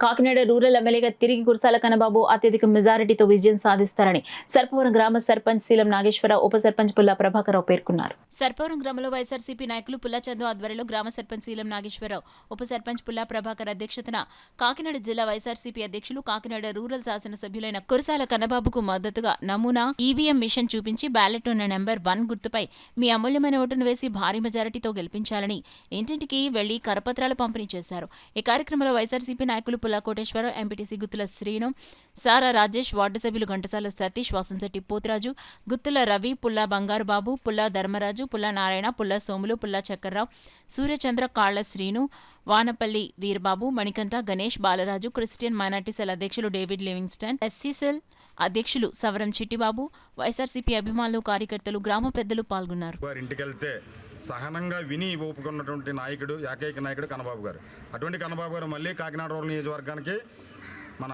Kakinada rural ఎమ్మెల్యేగా తిరిగి కురసాల కన్నబాబు అత్యధిక మెజారిటీతో విజయం సాధిస్తారని సర్పవరం గ్రామ సర్పంచ్ శీలం నాగేశ్వరరావు, ఉప సర్పంచ్ పుల్లా ప్రభాకరరావు పేర్కొన్నారు. సర్పవరం గ్రామంలో వైఎస్ఆర్సీపీ నాయకులు పుల్లా చందు ఆధ్వర్యంలో గ్రామ సర్పంచ్ శీలం నాగేశ్వరరావు, ఉప సర్పంచ్ పుల్లా ప్రభాకర్ అధ్యక్షతన కాకినాడ జిల్లా వైఎస్ఆర్సీపీ అధ్యక్షులు, కాకినాడ రూరల్ శాసనసభ్యులైన కురసాల కన్నబాబుకు మద్దతుగా నమూనా ఈవీఎం మిషన్ చూపించి బ్యాలెట్ ఉన్న నెంబర్ 1 గుర్తుపై మీ అమూల్యమైన ఓటును వేసి భారీ మెజారిటీతో గెలిపించాలని ఇంటింటికి వెళ్లి కరపత్రాలు పంపిణీ చేశారు. ఈ కార్యక్రమంలో వైఎస్ఆర్సీపీ నాయకులు పుల్లా కోటేశ్వరరావు, ఎంపీటీసీ గుత్తుల శ్రీను, సారా రాజేష్, వార్డు సభ్యులు ఘంటసాల సతీష్, వాసంశెట్టి పోతురాజు, గుత్తుల రవి, పుల్లా బంగారుబాబు, పుల్లా ధర్మరాజు, పుల్లా నారాయణ, పుల్లా సోములు, పుల్లా చక్కర్రావు, సూర్యచంద్ర, కాళ్ల Srinu, Vanapalli Veerababu, Manikanta, Ganesh, Balaraju, Christian minority cell అధ్యక్షులు డేవిడ్ లివింగ్స్టన్, ఎస్సీ సెల్ అధ్యక్షులు సవరం చిట్టిబాబు, వైఎస్ఆర్సీపీ అభిమానులు, కార్యకర్తలు, గ్రామ పెద్దలు పాల్గొన్నారు. ఇంటికెళ్తే సహనంగా విని ఒప్పుకున్నటువంటి నాయకుడు, ఏకైక నాయకుడు కన్నబాబు గారు. అటువంటి కన్నబాబు గారు మళ్ళీ కాకినాడ రూరల్ నియోజకవర్గానికి మన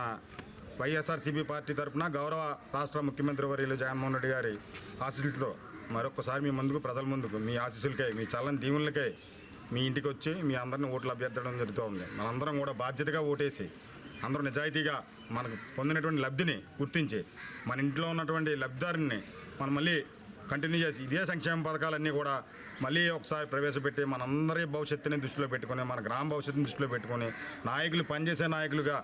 వైఎస్ఆర్సీపీ పార్టీ తరఫున గౌరవ రాష్ట్ర ముఖ్యమంత్రి వర్యులు జగన్మోహన్ రెడ్డి గారి ఆశీస్సులతో మరొకసారి మీ ముందుకు, ప్రజల ముందుకు మీ ఆశీస్సులకై, మీ చల్లని దీవులకై మీ ఇంటికి వచ్చి మీ అందరిని ఓట్లు అభ్యర్థించడం జరుగుతూ ఉంది. మనందరం కూడా బాధ్యతగా ఓటేసి అందరూ నిజాయితీగా మనకు పొందినటువంటి లబ్ధిని గుర్తించి మన ఇంట్లో ఉన్నటువంటి లబ్ధిదారుని మనం మళ్ళీ కంటిన్యూ చేసి ఇదే సంక్షేమ పథకాలన్నీ కూడా మళ్ళీ ఒకసారి ప్రవేశపెట్టి మనందరి భవిష్యత్తుని దృష్టిలో పెట్టుకుని, మన గ్రామ భవిష్యత్తుని దృష్టిలో పెట్టుకుని నాయకులు, పనిచేసే నాయకులుగా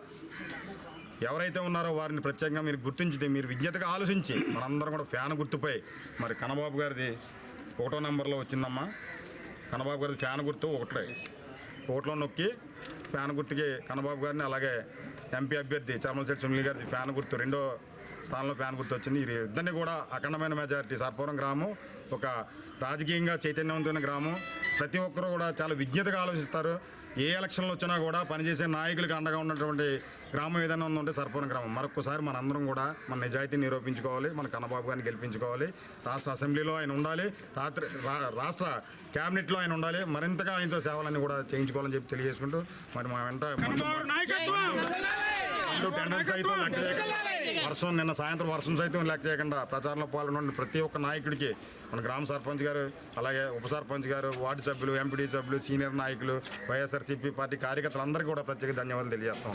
ఎవరైతే ఉన్నారో వారిని ప్రత్యేకంగా మీరు గుర్తించి, మీరు విజ్ఞతగా ఆలోచించి మనందరం కూడా ఫ్యాన్ గుర్తుపై మరి కన్నబాబు గారిది 1వ నెంబర్లో వచ్చిందమ్మా. కన్నబాబు గారిది ఫ్యాన్ గుర్తు 1 ఓట్లో నొక్కి ఫ్యాన్ గుర్తుకి కన్నబాబు గారిని, అలాగే ఎంపీ అభ్యర్థి చర్మలశెట్టి సునీల్ గారిది ఫ్యాన్ గుర్తు 2వ స్థానంలో ఫ్యాన్ గుర్తు వచ్చింది. ఈ ఇద్దరిని కూడా అఖండమైన మెజారిటీ. సర్పవరం గ్రామం ఒక రాజకీయంగా చైతన్యవంతమైన గ్రామం. ప్రతి ఒక్కరూ కూడా చాలా విజ్ఞతగా ఆలోచిస్తారు. ఏ ఎలక్షన్లు వచ్చినా కూడా పనిచేసే నాయకులకు అండగా ఉన్నటువంటి గ్రామం ఏదైనా ఉందంటే సర్పవరం గ్రామం. మరొకసారి మనందరం కూడా మన నిజాయితీని నిరూపించుకోవాలి, మన కన్నబాబు గారిని గెలిపించుకోవాలి. రాష్ట్ర అసెంబ్లీలో ఆయన ఉండాలి, రాష్ట్ర క్యాబినెట్లో ఆయన ఉండాలి. మరింతగా ఆయనతో సేవలన్నీ కూడా చేయించుకోవాలని చెప్పి తెలియజేసుకుంటూ మరి మా వెంట టెండర్ సైతం లెక్క చేయకుండా, నిన్న సాయంత్రం వర్షం సైతం లెక్క చేయకుండా ప్రచారంలో పాల్గొన్న ప్రతి ఒక్క నాయకుడికి మన గ్రామ సర్పంచ్ గారు, అలాగే ఉప సర్పంచ్ గారు, వార్డు సభ్యులు, ఎంపీడీ సభ్యులు, సీనియర్ నాయకులు, వైఎస్ఆర్సీపీ పార్టీ కార్యకర్తలందరికీ కూడా ప్రత్యేక ధన్యవాదాలు తెలియజేస్తాం.